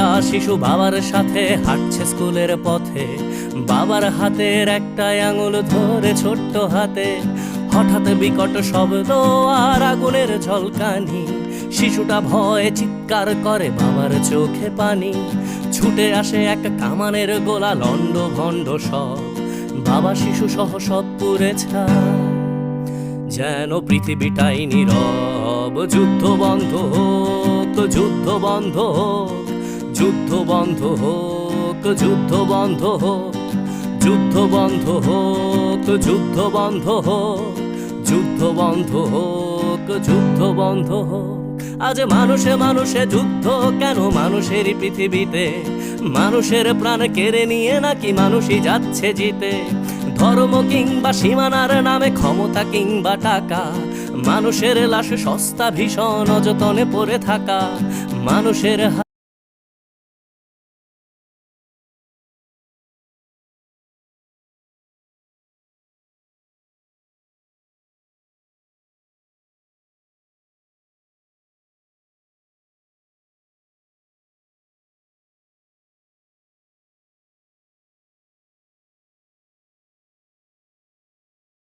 একটা শিশু বাবার সাথে হাঁটছে স্কুলের পথে, বাবার হাতের একটা আঙুল ধরে ছোট্ট হাতে। হঠাৎ বিকট শব্দ আর আগুনের ঝলকানি, শিশুটা ভয়ে চিৎকার করে, বাবার চোখে পানি। ছুটে আসে এক কামানের গোলা, লন্ড ভন্ড সব, বাবা শিশু সহ সব পুড়ে ছাই। যেন পৃথিবীটাই নীরব, যুদ্ধ বন্ধ হোক, যুদ্ধ বন্ধ হোক, যুদ্ধ বন্ধ হোক, যুদ্ধ বন্ধ হোক, যুদ্ধ বন্ধ হোক, যুদ্ধ বন্ধ হোক, যুদ্ধ বন্ধ হোক, যুদ্ধ বন্ধ হোক। আজ মানুষে মানুষে যুদ্ধ কেন মানুষেরই পৃথিবীতে? মানুষের প্রাণ কেড়ে নিয়ে নাকি মানুষই যাচ্ছে জিতে? ধর্ম কিংবা সীমানার নামে, ক্ষমতা কিংবা টাকা, মানুষের লাশ সস্তা ভীষণ অযতনে পড়ে থাকা। মানুষের